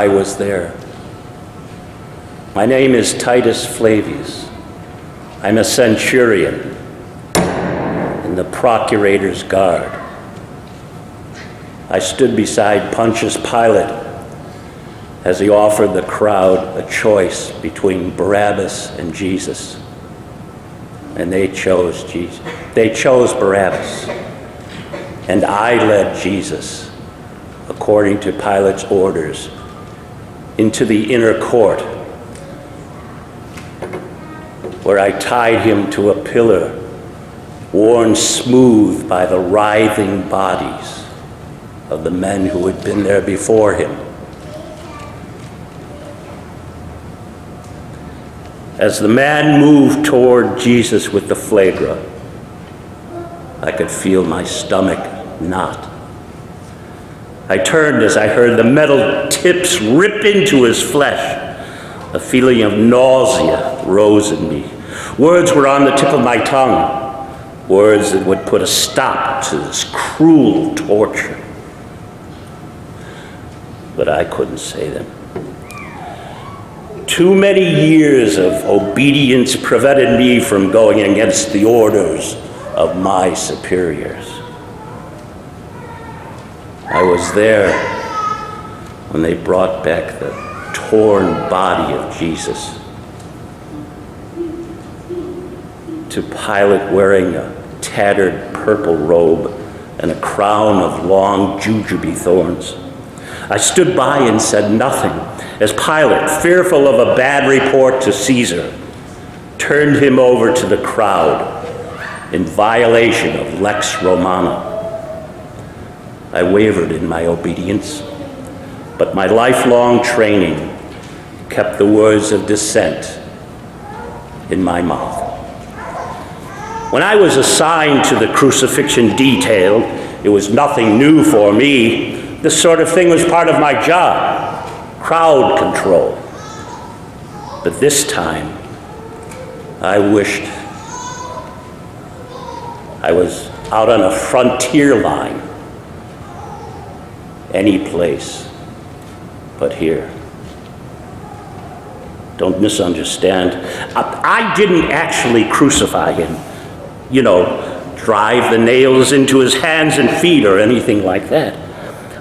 I was there. My name is Titus Flavius. I'm a centurion in the procurator's guard. I stood beside Pontius Pilate as he offered the crowd a choice between Barabbas and Jesus. And they chose Jesus. They chose Barabbas. And I led Jesus, according to Pilate's orders, into the inner court, where I tied him to a pillar worn smooth by the writhing bodies of the men who had been there before him. As the man moved toward Jesus with the flagra, I could feel my stomach knot. I turned as I heard the metal tips rip into his flesh. A feeling of nausea rose in me. Words were on the tip of my tongue, words that would put a stop to this cruel torture. But I couldn't say them. Too many years of obedience prevented me from going against the orders of my superiors. I was there when they brought back the torn body of Jesus to Pilate, wearing a tattered purple robe and a crown of long jujube thorns. I stood by and said nothing as Pilate, fearful of a bad report to Caesar, turned him over to the crowd in violation of Lex Romana. I wavered in my obedience, but my lifelong training kept the words of dissent in my mouth. When I was assigned to the crucifixion detail, it was nothing new for me. This sort of thing was part of my job, crowd control. But this time, I wished I was out on a frontier line, any place but here. Don't misunderstand. I didn't actually crucify him, drive the nails into his hands and feet or anything like that.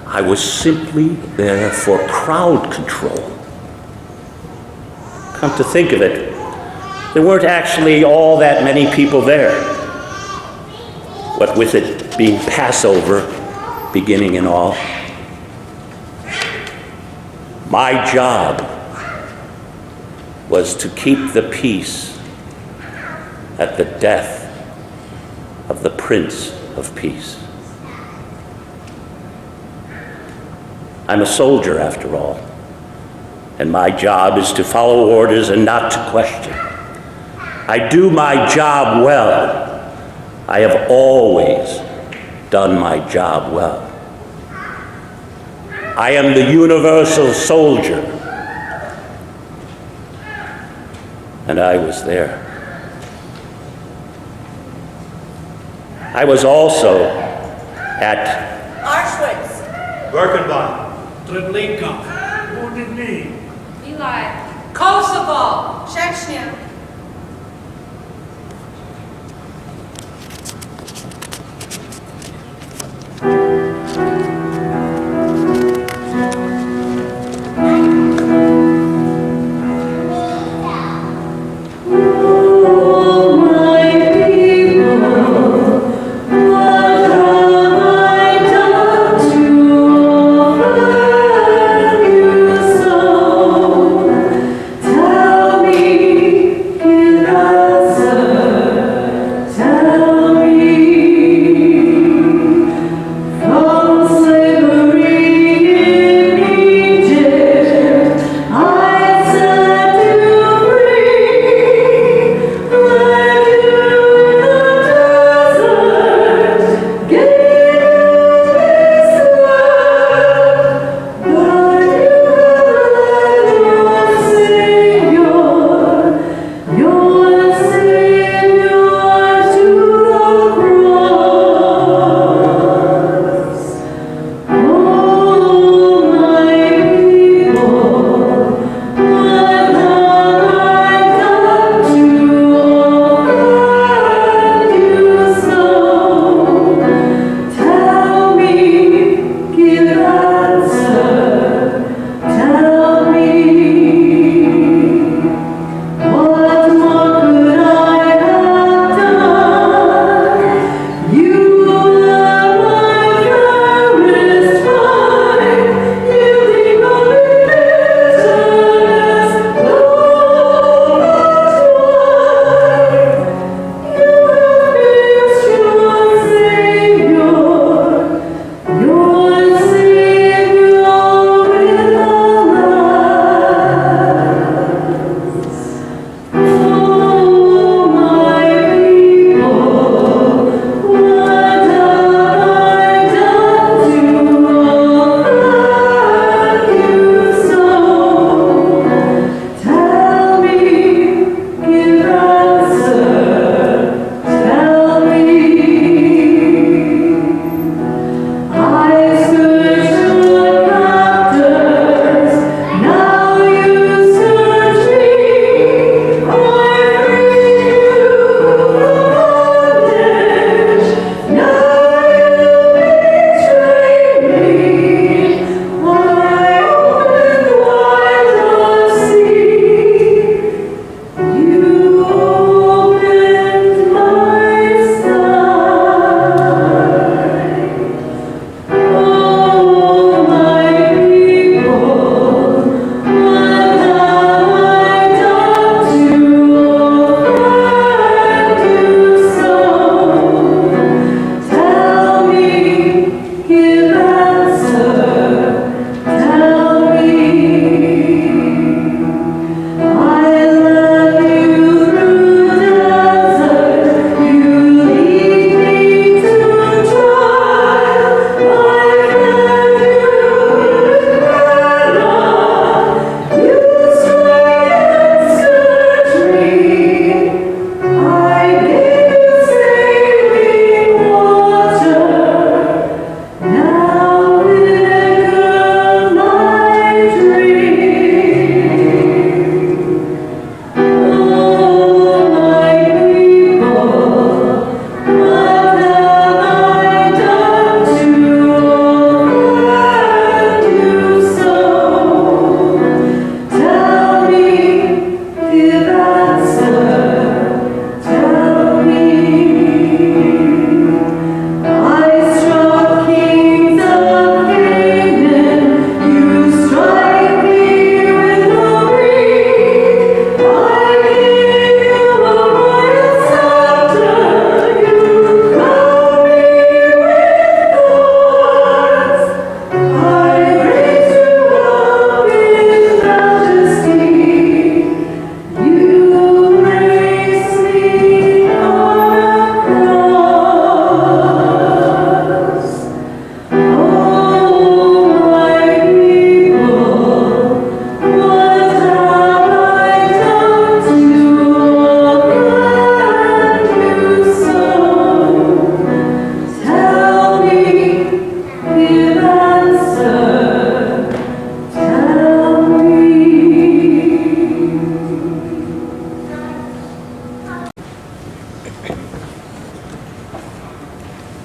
I was simply there for crowd control. Come to think of it, there weren't actually all that many people there. What with it being Passover, beginning and all. My job was to keep the peace at the death of the Prince of Peace. I'm a soldier, after all, and my job is to follow orders and not to question. I do my job well. I have always done my job well. I am the universal soldier, and I was there. I was also at Auschwitz, Birkenbach, Treblinka, Wounded Knee, Eli, Kosovo, Chechnya. Tell me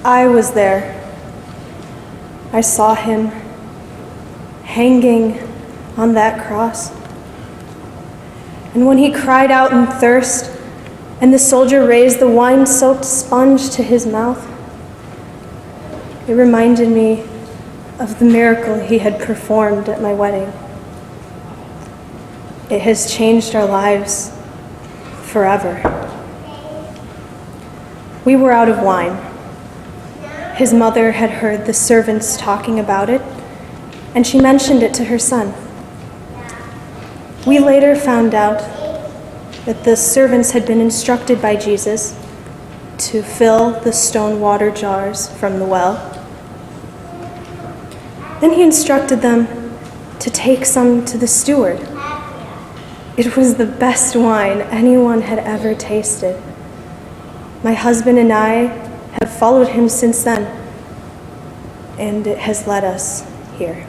I was there. I saw him hanging on that cross. And when he cried out in thirst, and the soldier raised the wine-soaked sponge to his mouth, it reminded me of the miracle he had performed at my wedding. It has changed our lives forever. We were out of wine. His mother had heard the servants talking about it, and she mentioned it to her son. We later found out that the servants had been instructed by Jesus to fill the stone water jars from the well. Then he instructed them to take some to the steward. It was the best wine anyone had ever tasted. My husband and I have followed him since then, and it has led us here.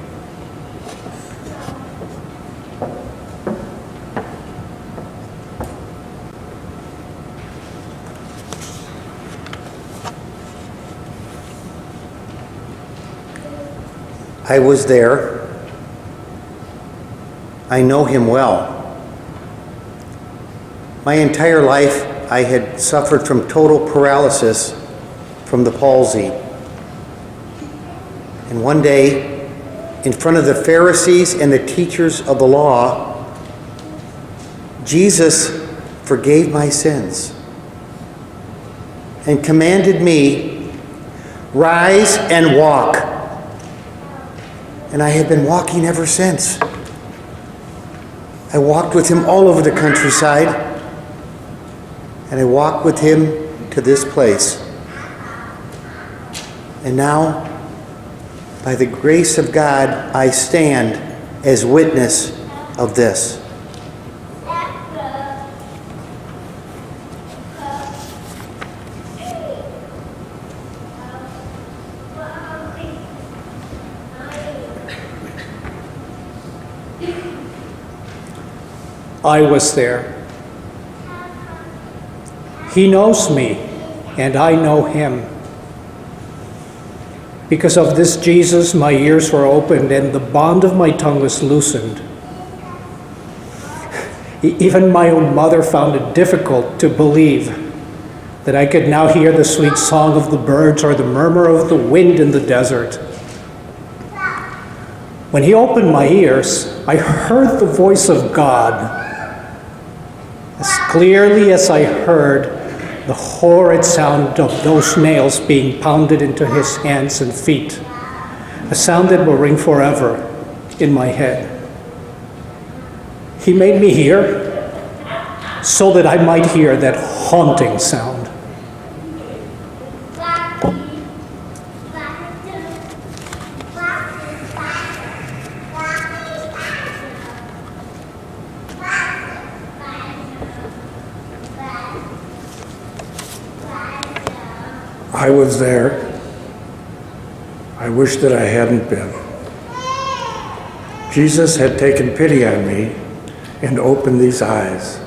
I was there. I know him well. My entire life, I had suffered from total paralysis from the palsy. And one day, in front of the Pharisees and the teachers of the law, Jesus forgave my sins and commanded me, "Rise and walk." And I have been walking ever since. I walked with him all over the countryside, and I walked with him to this place. And now, by the grace of God, I stand as witness of this. I was there. He knows me, and I know him. Because of this Jesus, my ears were opened, and the bond of my tongue was loosened. Even my own mother found it difficult to believe that I could now hear the sweet song of the birds or the murmur of the wind in the desert. When he opened my ears, I heard the voice of God as clearly as I heard the horrid sound of those nails being pounded into his hands and feet, a sound that will ring forever in my head. He made me hear so that I might hear that haunting sound. I was there. I wish that I hadn't been. Jesus had taken pity on me and opened these eyes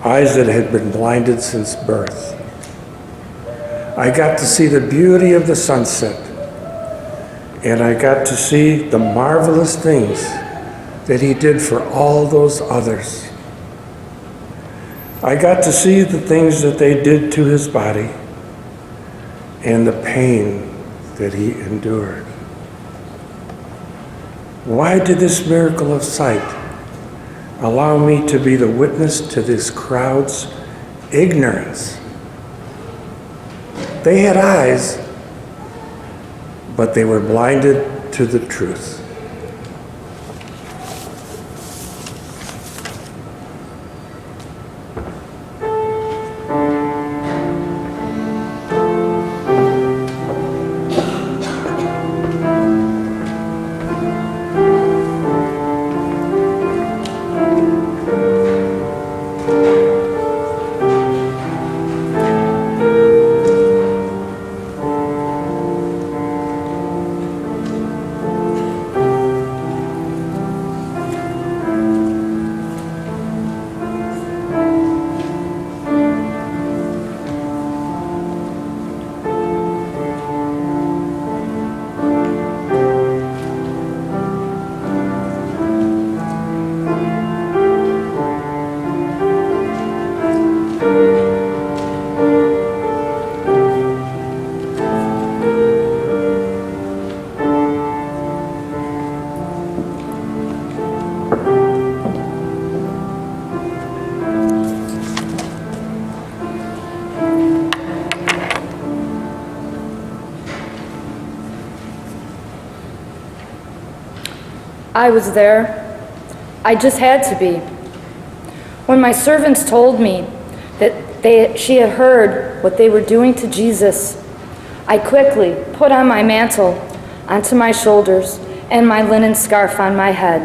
that had been blinded since birth. I got to see the beauty of the sunset, and I got to see the marvelous things that he did for all those others. I got to see the things that they did to his body and the pain that he endured. Why did this miracle of sight allow me to be the witness to this crowd's ignorance? They had eyes, but they were blinded to the truth. I was there. I just had to be. When my servants told me that she had heard what they were doing to Jesus, I quickly put on my mantle onto my shoulders and my linen scarf on my head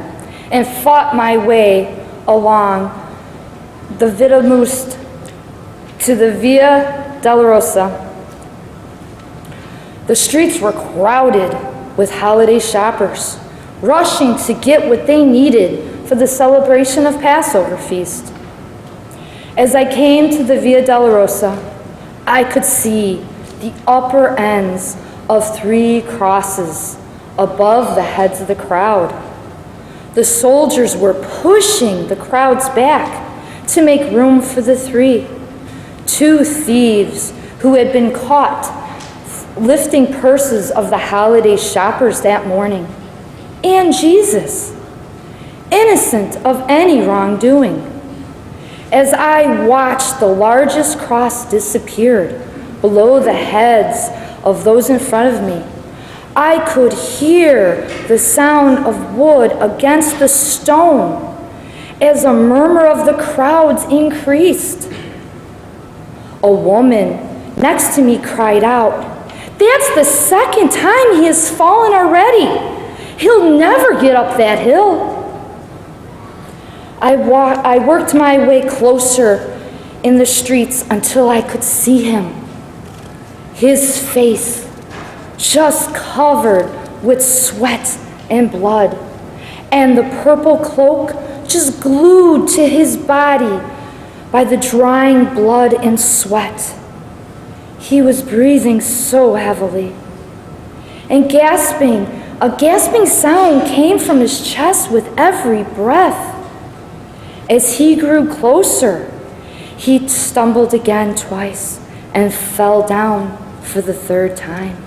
and fought my way along the Via Must to the Via Dolorosa. The streets were crowded with holiday shoppers, rushing to get what they needed for the celebration of Passover feast. As I came to the Via Dolorosa, I could see the upper ends of 3 crosses above the heads of the crowd. The soldiers were pushing the crowds back to make room for the 3. 2 thieves who had been caught lifting purses of the holiday shoppers that morning, and Jesus, innocent of any wrongdoing. As I watched the largest cross disappeared below the heads of those in front of me, I could hear the sound of wood against the stone as a murmur of the crowds increased. A woman next to me cried out, "That's the second time he has fallen already. He'll never get up that hill." I worked my way closer in the streets until I could see him. His face just covered with sweat and blood, and the purple cloak just glued to his body by the drying blood and sweat. He was breathing so heavily, and a gasping sound came from his chest with every breath. As he grew closer, he stumbled again twice and fell down for the 3rd time.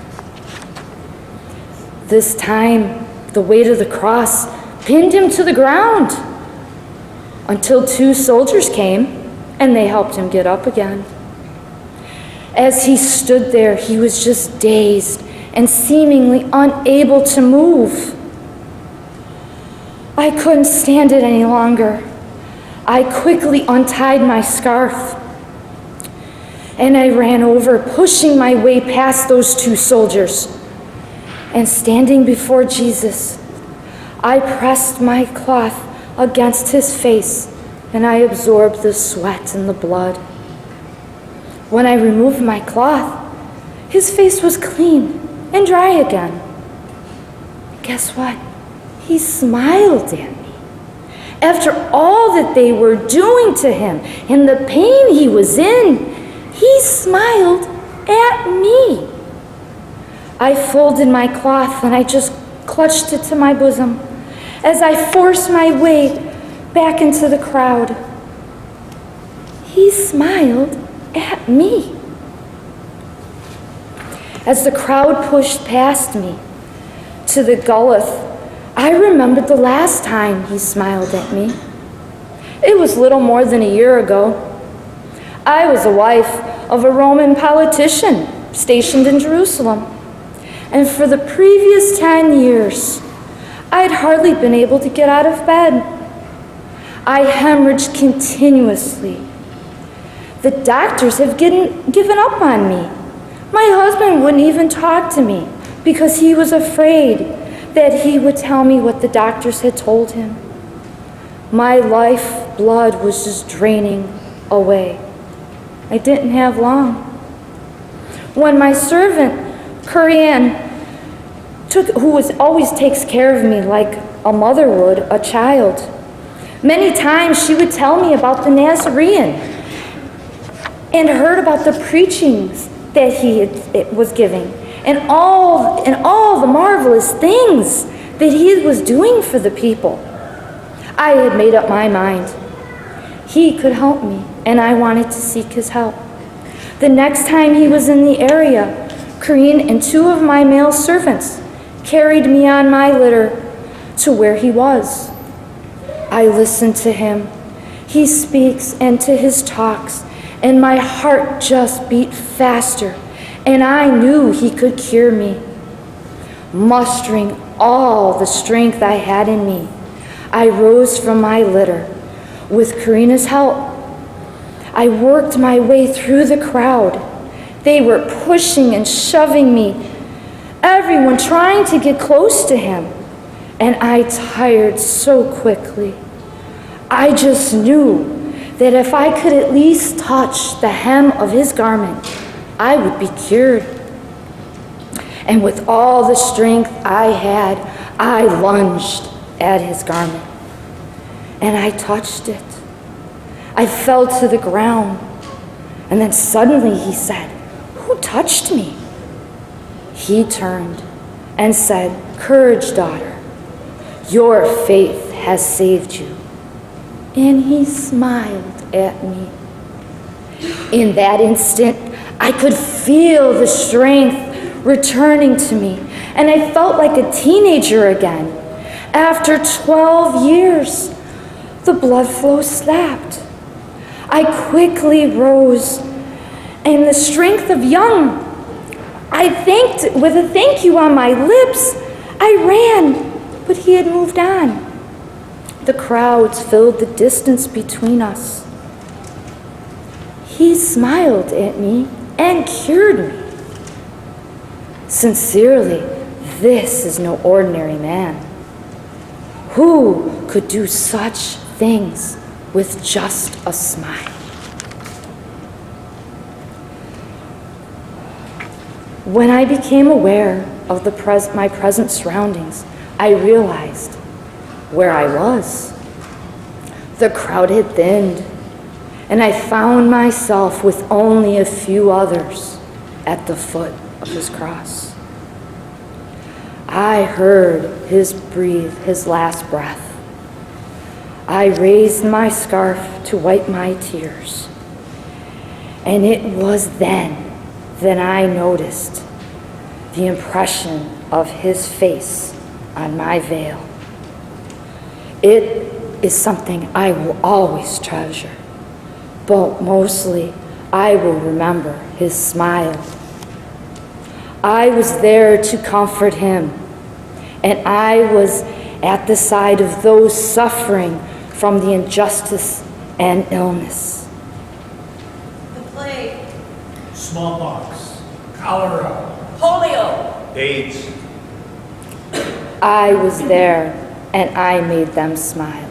This time, the weight of the cross pinned him to the ground until 2 soldiers came and they helped him get up again. As he stood there, he was just dazed and seemingly unable to move. I couldn't stand it any longer. I quickly untied my scarf and I ran over, pushing my way past those 2 soldiers. And standing before Jesus, I pressed my cloth against his face and I absorbed the sweat and the blood. When I removed my cloth, his face was clean and dry again. Guess what? He smiled at me. After all that they were doing to him and the pain he was in, he smiled at me. I folded my cloth and I just clutched it to my bosom as I forced my way back into the crowd. He smiled at me. As the crowd pushed past me to the Gulf, I remembered the last time he smiled at me. It was little more than a year ago. I was the wife of a Roman politician stationed in Jerusalem. And for the previous 10 years, I had hardly been able to get out of bed. I hemorrhaged continuously. The doctors have given up on me. My husband wouldn't even talk to me because he was afraid that he would tell me what the doctors had told him. My life blood was just draining away. I didn't have long. When my servant, Kurian, who always takes care of me like a mother would a child, many times she would tell me about the Nazarene and heard about the preachings that he was giving and all the marvelous things that he was doing for the people. I had made up my mind. He could help me, and I wanted to seek his help. The next time he was in the area, Corinne and 2 of my male servants carried me on my litter to where he was. I listened to him. He speaks and to his talks, and my heart just beat faster, and I knew he could cure me. Mustering all the strength I had in me, I rose from my litter with Karina's help. I worked my way through the crowd. They were pushing and shoving me, everyone trying to get close to him, and I tired so quickly. I just knew that if I could at least touch the hem of his garment, I would be cured. And with all the strength I had, I lunged at his garment, and I touched it. I fell to the ground, and then suddenly he said, "Who touched me?" He turned and said, "Courage, daughter. Your faith has saved you." And he smiled at me. In that instant, I could feel the strength returning to me, and I felt like a teenager again. After 12 years, the blood flow stopped. I quickly rose, and the strength of young, with a thank you on my lips, I ran, but he had moved on. The crowds filled the distance between us. He smiled at me and cured me. Sincerely, this is no ordinary man. Who could do such things with just a smile? When I became aware of my present surroundings, I realized where I was. The crowd had thinned, and I found myself with only a few others at the foot of his cross. I heard his breathe his last breath. I raised my scarf to wipe my tears, and it was then that I noticed the impression of his face on my veil. It is something I will always treasure, but mostly I will remember his smile. I was there to comfort him, and I was at the side of those suffering from the injustice and illness. The plague. Smallpox, cholera, Polio. AIDS. I was there, and I made them smile.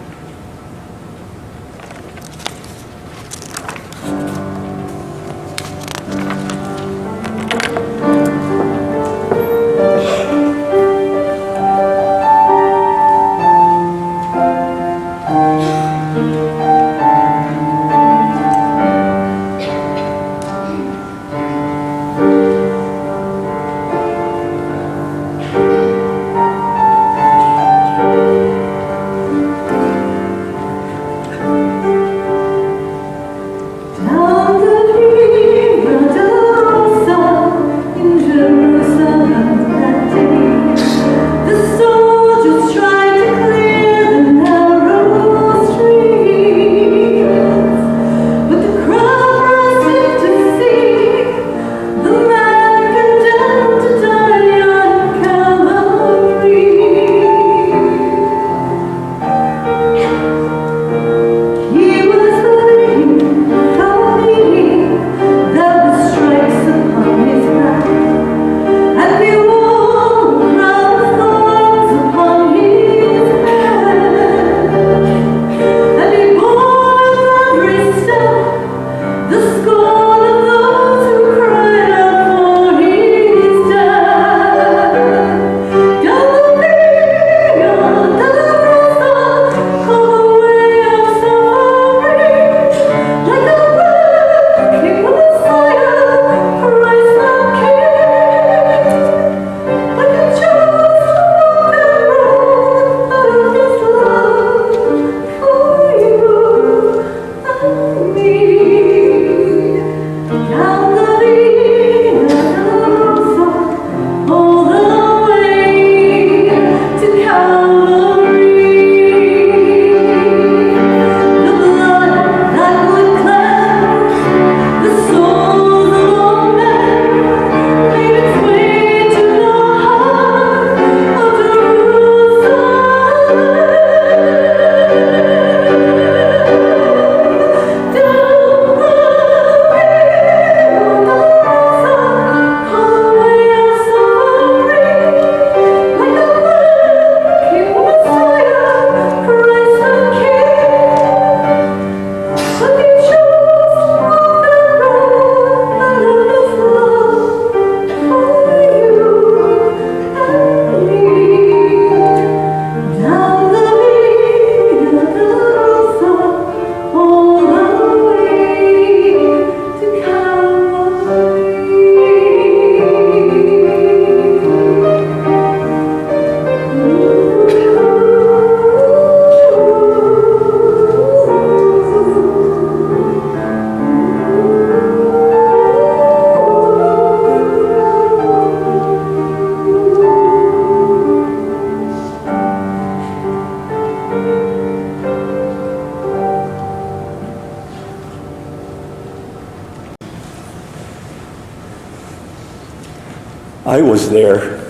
I was there,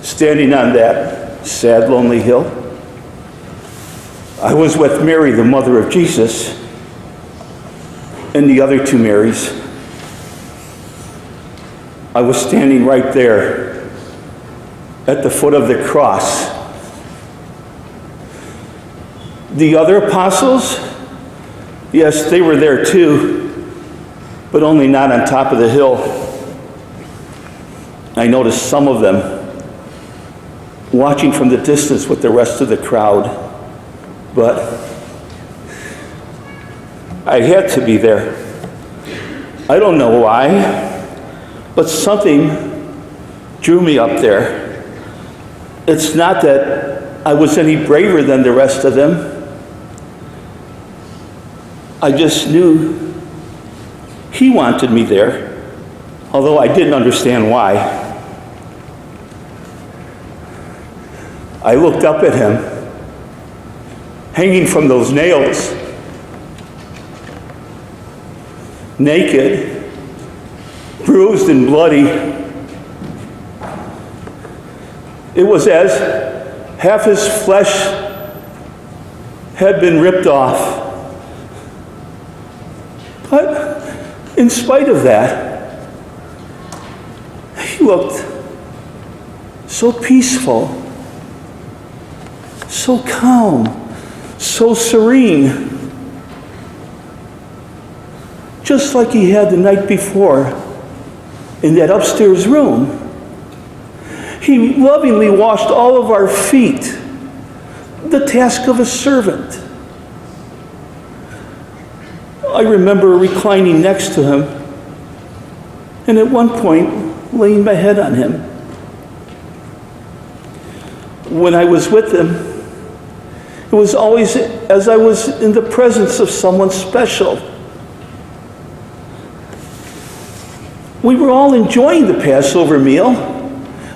standing on that sad, lonely hill. I was with Mary, the mother of Jesus, and the other two Marys. I was standing right there at the foot of the cross. The other apostles, yes, they were there too, but only not on top of the hill. I noticed some of them watching from the distance with the rest of the crowd, but I had to be there. I don't know why, but something drew me up there. It's not that I was any braver than the rest of them. I just knew he wanted me there, although I didn't understand why. I looked up at him, hanging from those nails, naked, bruised and bloody. It was as half his flesh had been ripped off. But in spite of that, he looked so peaceful, so calm, so serene, just like he had the night before in that upstairs room. He lovingly washed all of our feet, the task of a servant. I remember reclining next to him, and at one point laying my head on him. When I was with him, it was always as I was in the presence of someone special. We were all enjoying the Passover meal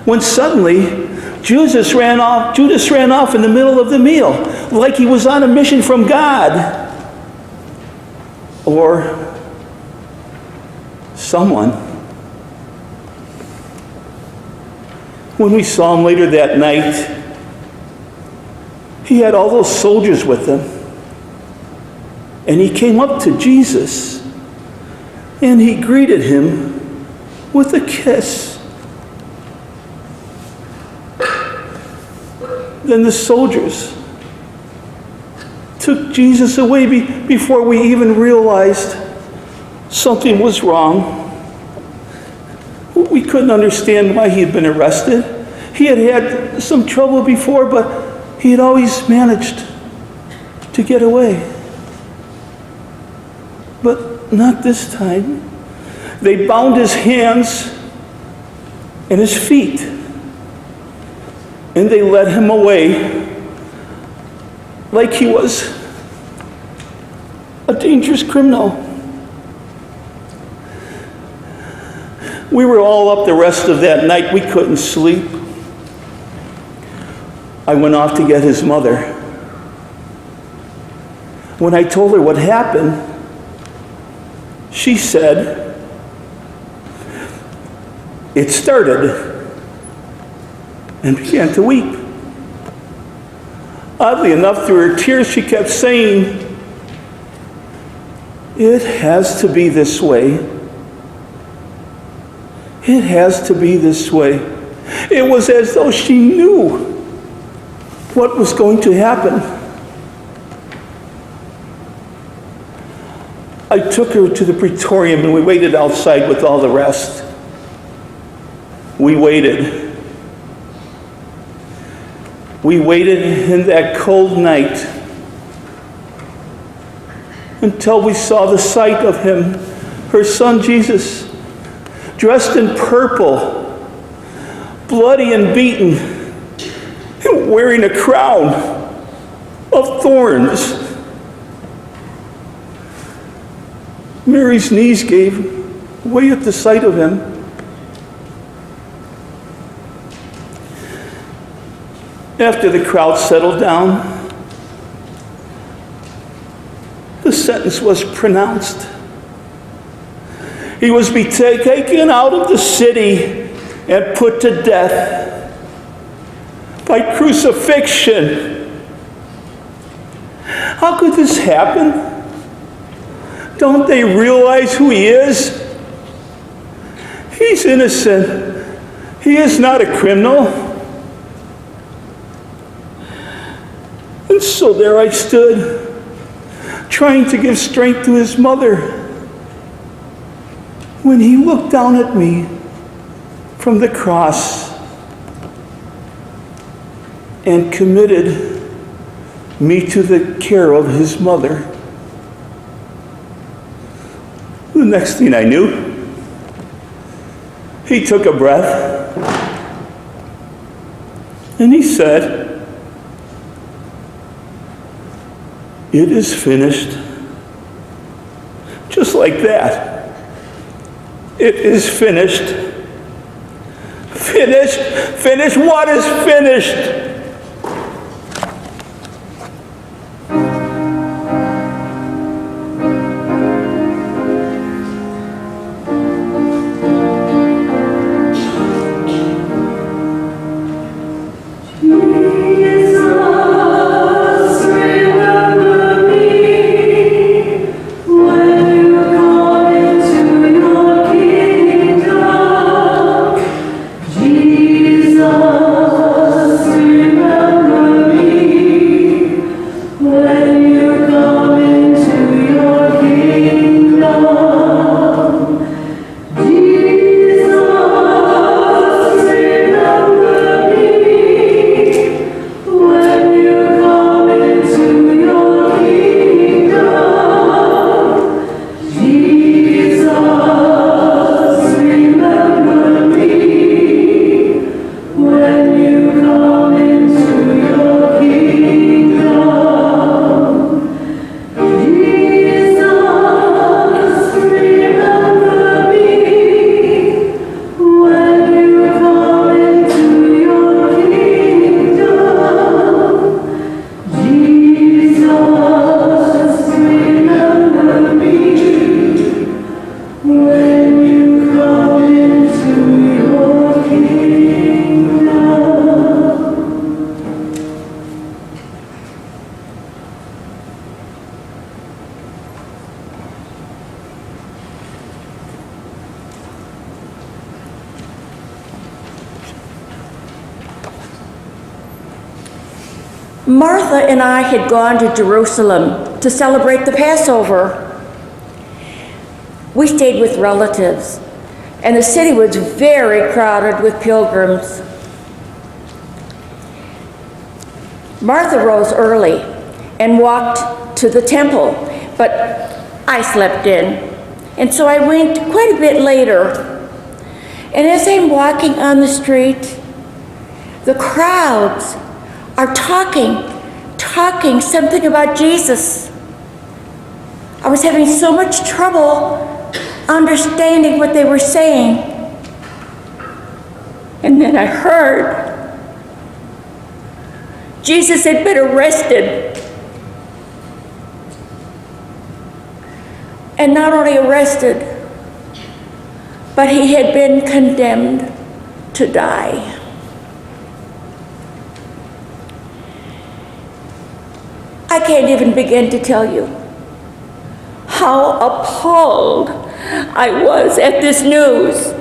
when suddenly Judas ran off in the middle of the meal, like he was on a mission from God or someone. When we saw him later that night, he had all those soldiers with him, and he came up to Jesus and he greeted him with a kiss. Then the soldiers took Jesus away before we even realized something was wrong. We couldn't understand why he had been arrested. He had had some trouble before, but he had always managed to get away. But not this time. They bound his hands and his feet, and they led him away like he was a dangerous criminal. We were all up the rest of that night. We couldn't sleep. I went off to get his mother. When I told her what happened, she said, it started, and began to weep. Oddly enough, through her tears, she kept saying, it has to be this way. It has to be this way. It was as though she knew what was going to happen. I took her to the Praetorium and we waited outside with all the rest. We waited. We waited in that cold night until we saw the sight of him, her son Jesus, dressed in purple, bloody and beaten, and wearing a crown of thorns. Mary's knees gave way at the sight of him. After the crowd settled down, the sentence was pronounced. He was be taken out of the city and put to death by crucifixion. How could this happen? Don't they realize who he is? He's innocent. He is not a criminal. And so there I stood, trying to give strength to his mother, when he looked down at me from the cross and committed me to the care of his mother. The next thing I knew, he took a breath and he said, "It is finished." Just like that. It is finished. Finished? Finished? What is finished? Martha and I had gone to Jerusalem to celebrate the Passover. We stayed with relatives, and the city was very crowded with pilgrims. Martha rose early and walked to the temple, but I slept in, and so I went quite a bit later. And as I'm walking on the street, the crowds are talking something about Jesus. I was having so much trouble understanding what they were saying. And then I heard Jesus had been arrested. And not only arrested, but he had been condemned to die. I can't even begin to tell you how appalled I was at this news.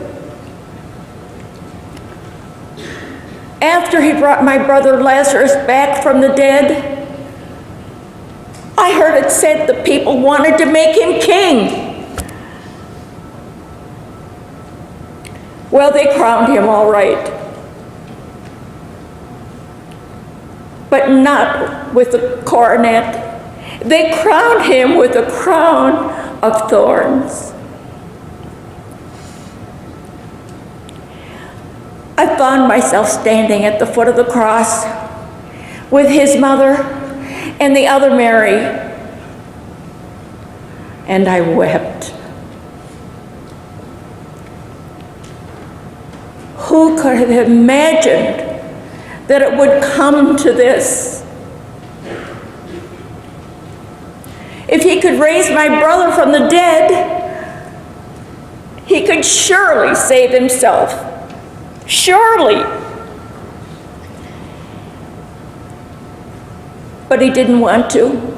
After he brought my brother Lazarus back from the dead, I heard it said the people wanted to make him king. Well, they crowned him all right, but not with a coronet. They crowned him with a crown of thorns. I found myself standing at the foot of the cross with his mother and the other Mary, and I wept. Who could have imagined that it would come to this? If he could raise my brother from the dead, he could surely save himself. Surely. But he didn't want to.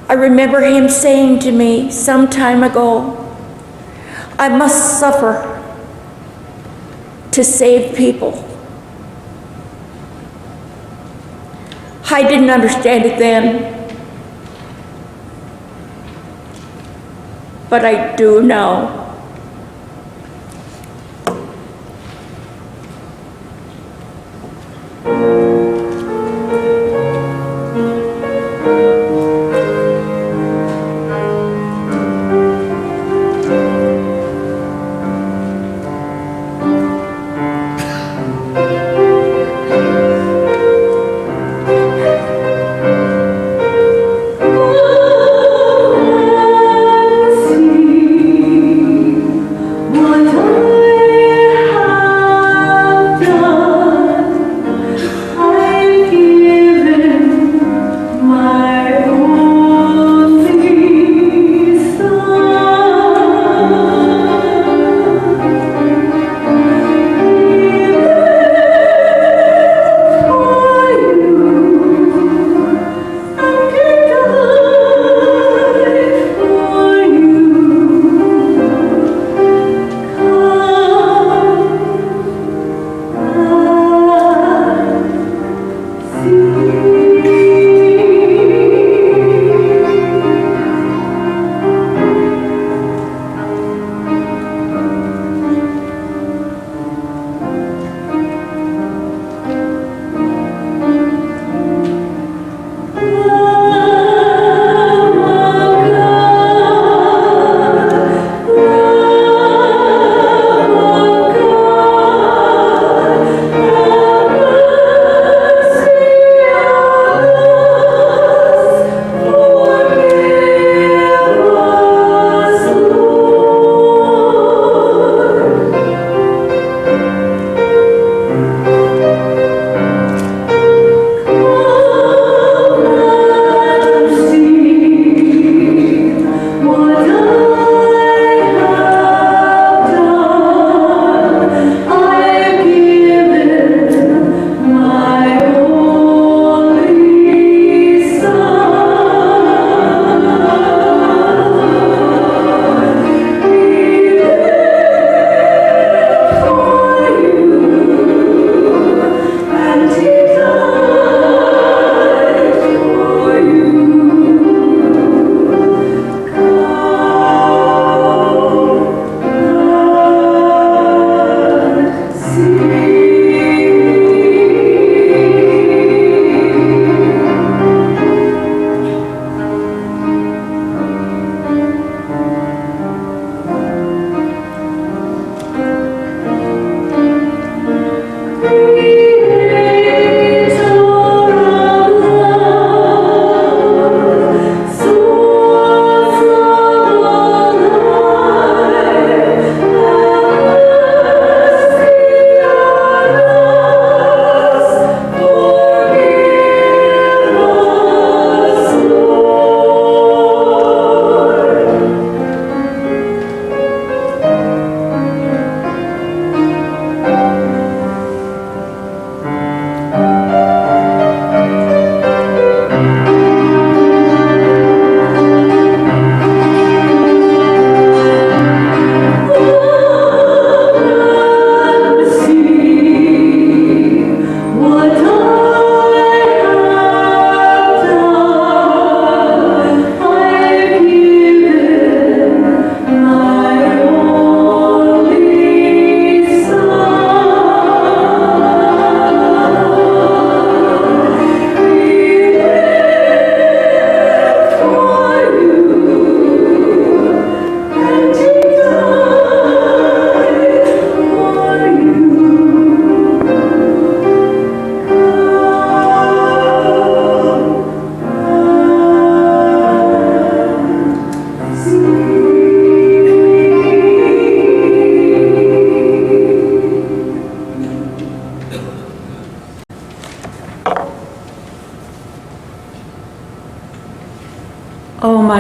I remember him saying to me some time ago, I must suffer to save people. I didn't understand it then, but I do now.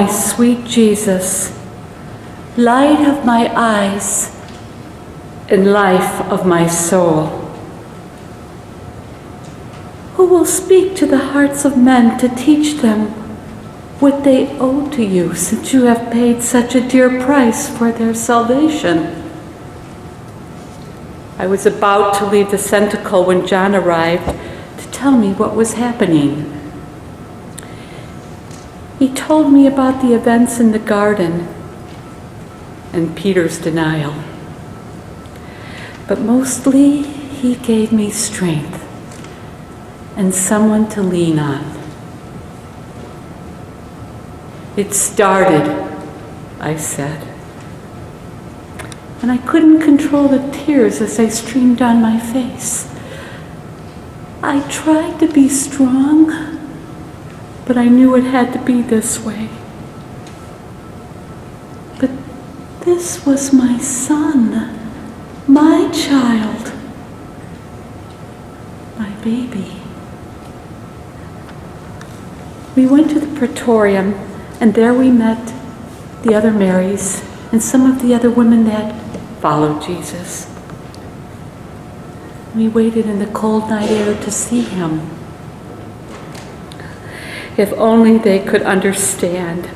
my sweet Jesus, light of my eyes and life of my soul, who will speak to the hearts of men to teach them what they owe to you, since you have paid such a dear price for their salvation. I was about to leave the centacle when John arrived to tell me what was happening. He told me about the events in the garden and Peter's denial. But mostly, he gave me strength and someone to lean on. It started, I said, and I couldn't control the tears as they streamed down my face. I tried to be strong, but I knew it had to be this way. But this was my son, my child, my baby. We went to the Praetorium, and there we met the other Marys and some of the other women that followed Jesus. We waited in the cold night air to see him. If only they could understand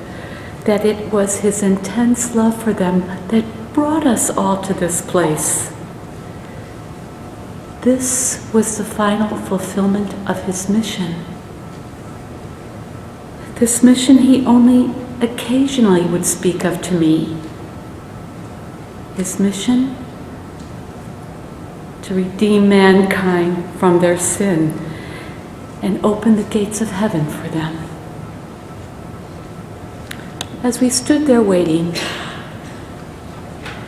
that it was his intense love for them that brought us all to this place. This was the final fulfillment of his mission. This mission he only occasionally would speak of to me. His mission to redeem mankind from their sin and open the gates of heaven for them. As we stood there waiting,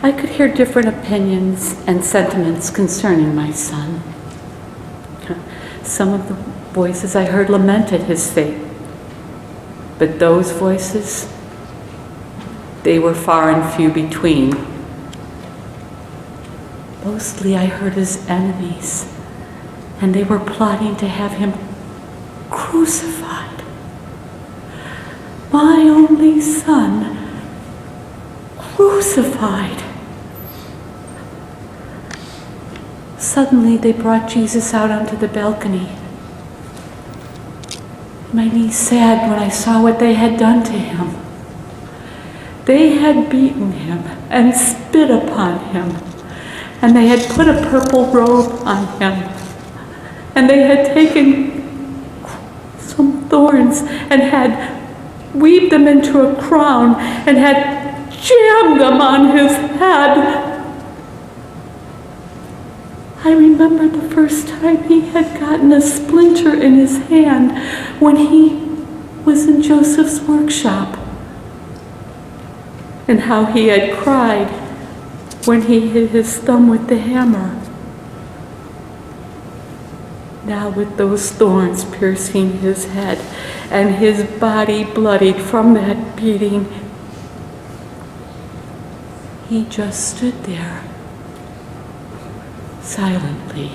I could hear different opinions and sentiments concerning my son. Some of the voices I heard lamented his fate, but those voices, they were far and few between. Mostly I heard his enemies, and they were plotting to have him crucified. My only son, crucified. Suddenly they brought Jesus out onto the balcony. It made me sad when I saw what they had done to him. They had beaten him and spit upon him, and they had put a purple robe on him, and they had taken some thorns and had weaved them into a crown and had jammed them on his head. I remember the first time he had gotten a splinter in his hand when he was in Joseph's workshop, and how he had cried when he hit his thumb with the hammer. Now with those thorns piercing his head and his body bloodied from that beating, he just stood there silently.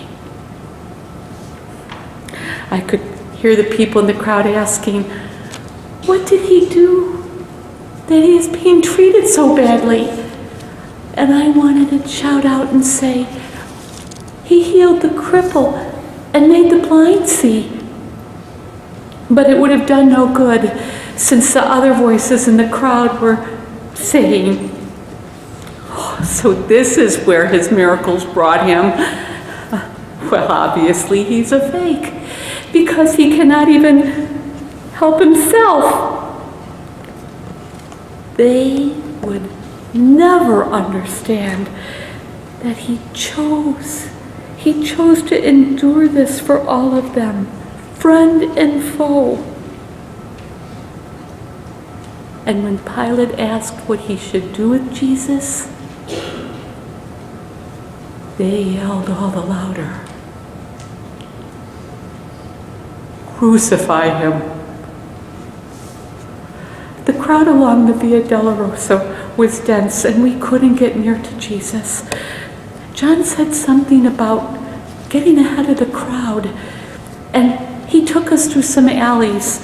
I could hear the people in the crowd asking, "What did he do that he is being treated so badly?" And I wanted to shout out and say, "He healed the cripple and made the blind see." But it would have done no good, since the other voices in the crowd were saying, "Oh, so this is where his miracles brought him." Well, obviously he's a fake, because he cannot even help himself. They would never understand that he chose to endure this for all of them, friend and foe. And when Pilate asked what he should do with Jesus, they yelled all the louder, "Crucify him." The crowd along the Via Dolorosa was dense, and we couldn't get near to Jesus. John said something about getting ahead of the crowd, and he took us through some alleys,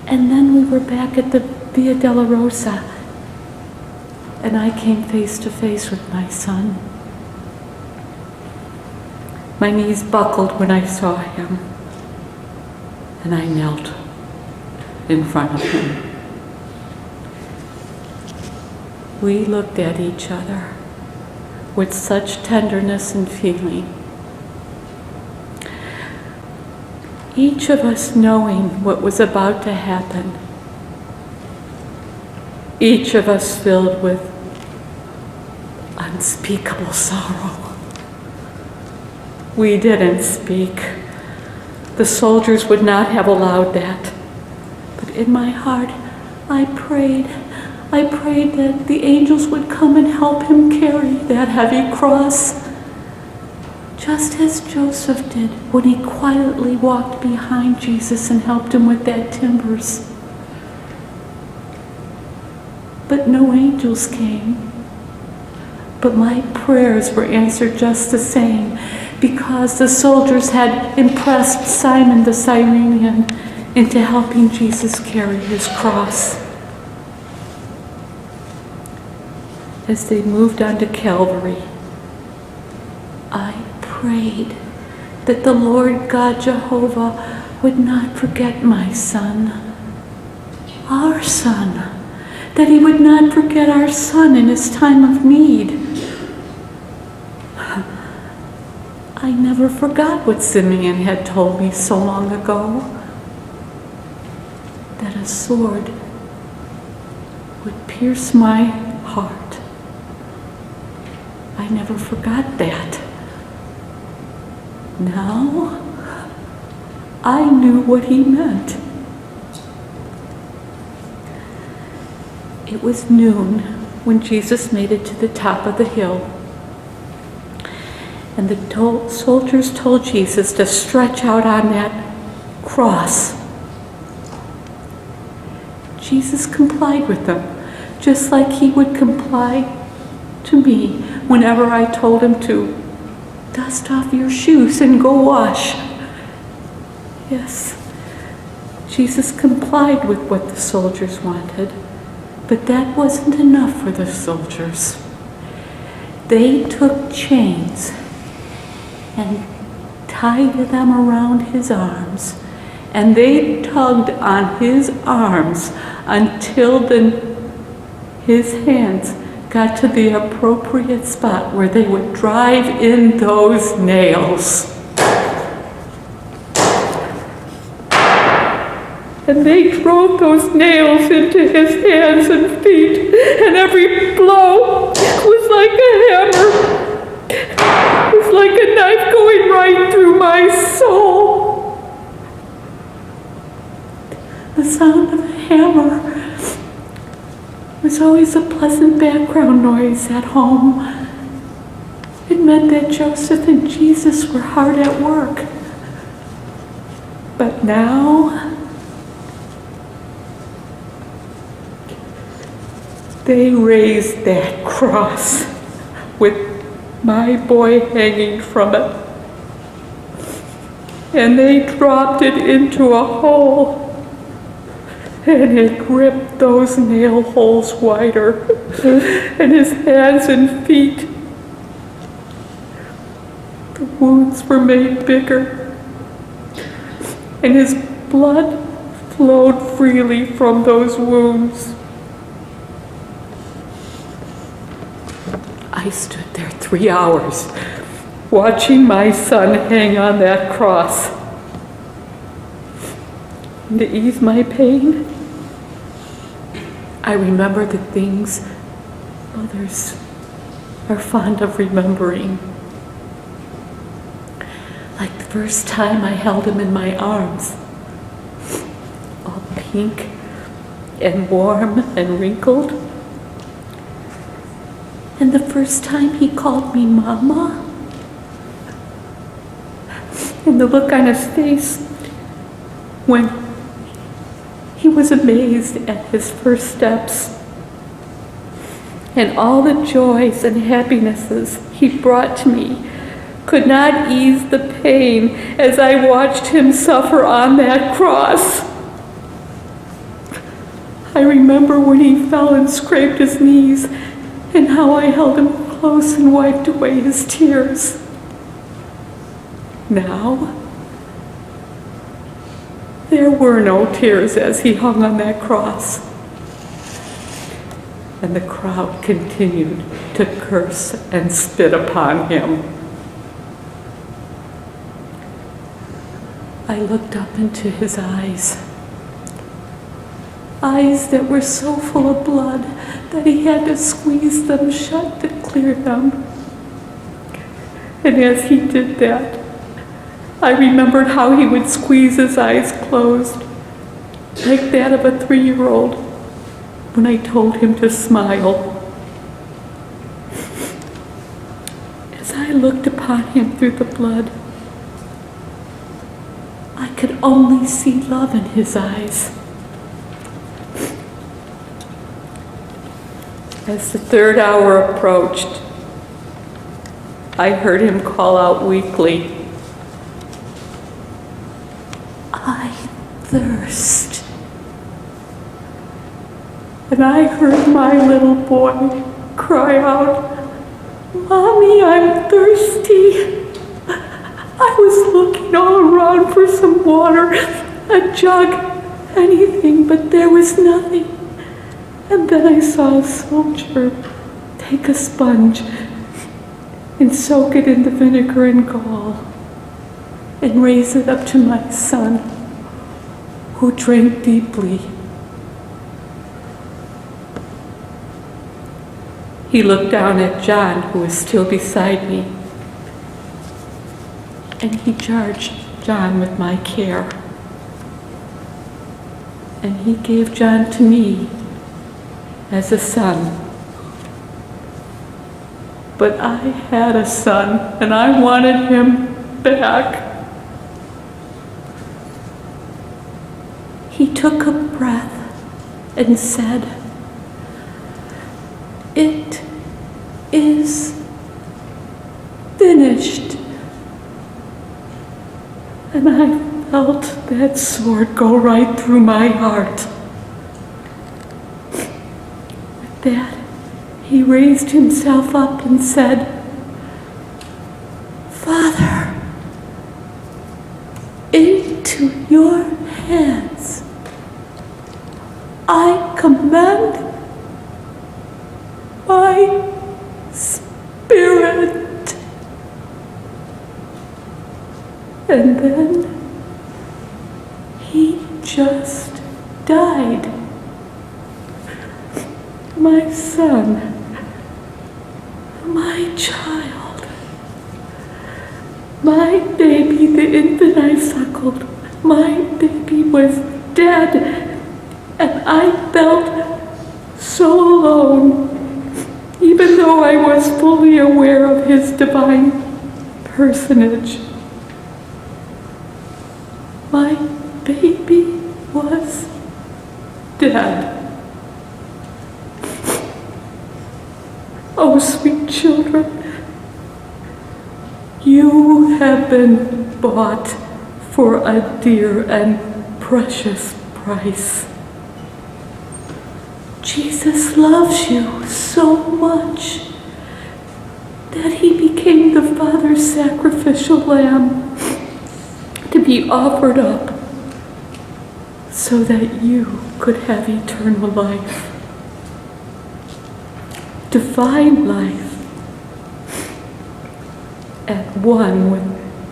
and then we were back at the Via Dolorosa, and I came face to face with my son. My knees buckled when I saw him, and I knelt in front of him. We looked at each other with such tenderness and feeling, each of us knowing what was about to happen, each of us filled with unspeakable sorrow. We didn't speak. The soldiers would not have allowed that. But in my heart, I prayed that the angels would come and help him carry that heavy cross, just as Joseph did when he quietly walked behind Jesus and helped him with that timbers. But no angels came. But my prayers were answered just the same, because the soldiers had impressed Simon the Cyrenian into helping Jesus carry his cross. As they moved on to Calvary, I prayed that the Lord God Jehovah would not forget my son, our son, that he would not forget our son in his time of need. I never forgot what Simeon had told me so long ago, that a sword would pierce my heart. I never forgot that. Now, I knew what he meant. It was noon when Jesus made it to the top of the hill. And the soldiers told Jesus to stretch out on that cross. Jesus complied with them, just like he would comply to me whenever I told him to dust off your shoes and go wash. Yes, Jesus complied with what the soldiers wanted, but that wasn't enough for the soldiers. They took chains and tied them around his arms, and they tugged on his arms until his hands got to the appropriate spot where they would drive in those nails. And they drove those nails into his hands and feet, and every blow was like a hammer. It was like a knife going right through my soul. The sound of a hammer was always a pleasant background noise at home. It meant that Joseph and Jesus were hard at work. But now, they raised that cross with my boy hanging from it. And they dropped it into a hole. And it ripped those nail holes wider. And his hands and feet, the wounds were made bigger. And his blood flowed freely from those wounds. I stood there 3 hours watching my son hang on that cross. And to ease my pain, I remember the things mothers are fond of remembering. Like the first time I held him in my arms, all pink and warm and wrinkled. And the first time he called me Mama, and the look on his face when he was amazed at his first steps, and all the joys and happinesses he brought to me could not ease the pain as I watched him suffer on that cross. I remember when he fell and scraped his knees, and how I held him close and wiped away his tears. Now, there were no tears as he hung on that cross. And the crowd continued to curse and spit upon him. I looked up into his eyes that were so full of blood that he had to squeeze them shut to clear them. And as he did that, I remembered how he would squeeze his eyes closed, like that of a 3-year-old, when I told him to smile. As I looked upon him through the blood, I could only see love in his eyes. As the 3rd hour approached, I heard him call out weakly, "I thirst." And I heard my little boy cry out, "Mommy, I'm thirsty." I was looking all around for some water, a jug, anything, but there was nothing. And then I saw a soldier take a sponge and soak it in the vinegar and gall and raise it up to my son, who drank deeply. He looked down at John, who was still beside me, and he charged John with my care. And he gave John to me as a son. But I had a son, and I wanted him back. He took a breath and said, "It is finished." And I felt that sword go right through my heart. With that, he raised himself up and said, "Father, into your hands I commend my spirit." And then he just died. My son, my child, my baby, the infant I suckled, my baby was dead, and I felt so alone, even though I was fully aware of his divine personage. My baby was dead. Oh, sweet children, you have been bought for a dear and precious price. Jesus loves you so much that he became the Father's sacrificial lamb to be offered up so that you could have eternal life. Divine life at one with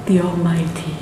the Almighty.